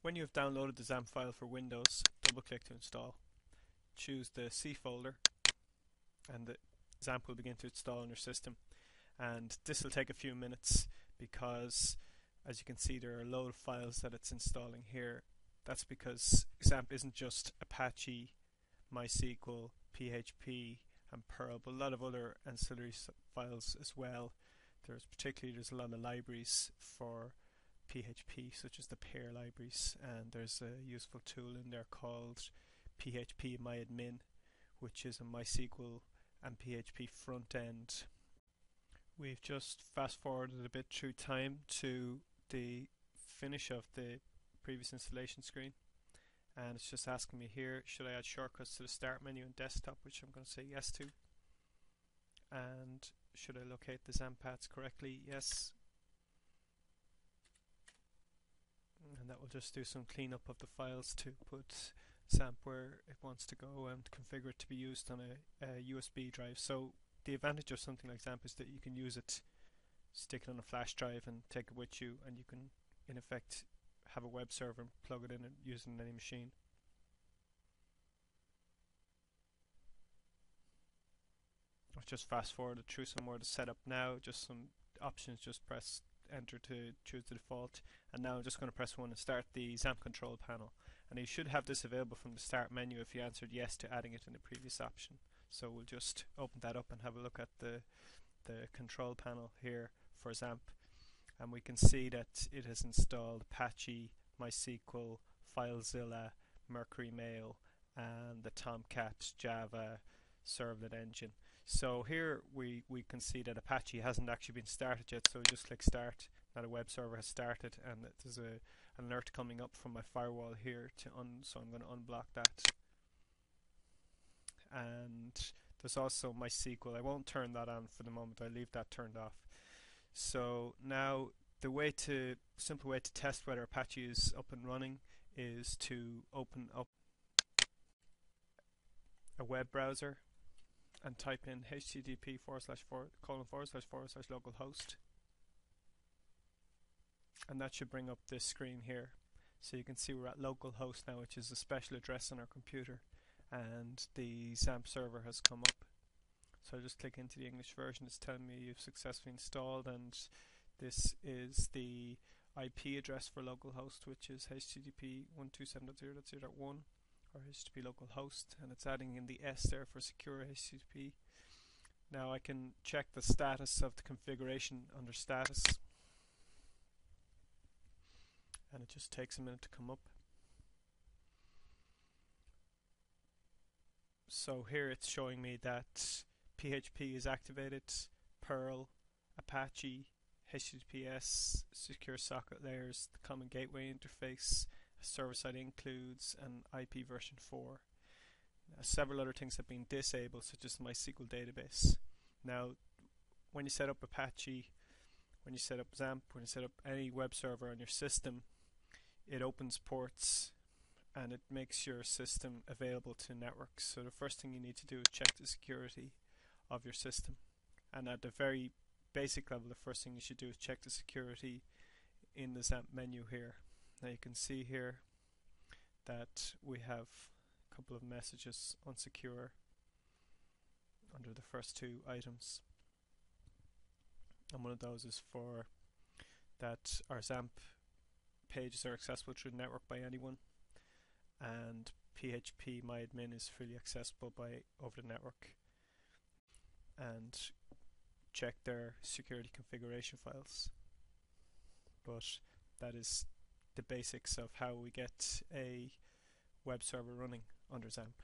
When you have downloaded the Xampp file for Windows, double click to install. Choose the C folder and the Xampp will begin to install on your system. And this will take a few minutes because, as you can see, there are a load of files that it's installing here. That's because Xampp isn't just Apache, MySQL, PHP and Perl, but a lot of other ancillary files as well. There's a lot of libraries for PHP, such as the pair libraries, and there's a useful tool in there called phpMyAdmin, which is a MySQL and PHP front end. We've just fast forwarded a bit through time to the finish of the previous installation screen, and it's just asking me here, should I add shortcuts to the start menu in desktop, which I'm going to say yes to, and should I locate the Xampp paths correctly? Yes. And that will just do some cleanup of the files to put Xampp where it wants to go and configure it to be used on a USB drive. So the advantage of something like Xampp is that you can use it, stick it on a flash drive and take it with you, and you can in effect have a web server and plug it in and use it on any machine. I've just fast forwarded through some more to set up now, just some options, just press enter to choose the default, and now I'm just going to press 1 and start the Xampp control panel, and you should have this available from the start menu if you answered yes to adding it in the previous option. So we'll just open that up and have a look at the control panel here for Xampp, and we can see that it has installed Apache, MySQL, FileZilla, Mercury Mail and the Tomcat Java servlet engine. So here we can see that Apache hasn't actually been started yet, so we just click start. Now the web server has started, and there's an alert coming up from my firewall here so I'm going to unblock that. And there's also MySQL. I won't turn that on for the moment, I'll leave that turned off. So now the simple way to test whether Apache is up and running is to open up a web browser and type in http://localhost, and that should bring up this screen here. So you can see we're at localhost now, which is a special address on our computer, and the Xampp server has come up. So I just click into the English version. It's telling me you've successfully installed, and this is the IP address for localhost, which is http://127.0.0.1 or HTTP localhost, and it's adding in the S there for secure HTTP. Now I can check the status of the configuration under status, and it just takes a minute to come up. So here it's showing me that PHP is activated, Perl, Apache, HTTPS, secure socket layers, the common gateway interface, server-side includes, and IP version 4. Several other things have been disabled, such as the MySQL database. Now, when you set up Apache, when you set up Xampp, when you set up any web server on your system, it opens ports and it makes your system available to networks. So the first thing you need to do is check the security of your system. And at the very basic level, the first thing you should do is check the security in the Xampp menu here. Now you can see here that we have a couple of messages unsecure under the first two items, and one of those is for that our Xampp pages are accessible through the network by anyone, and phpMyAdmin is freely accessible over the network, and check their security configuration files. But that is the basics of how we get a web server running under Xampp.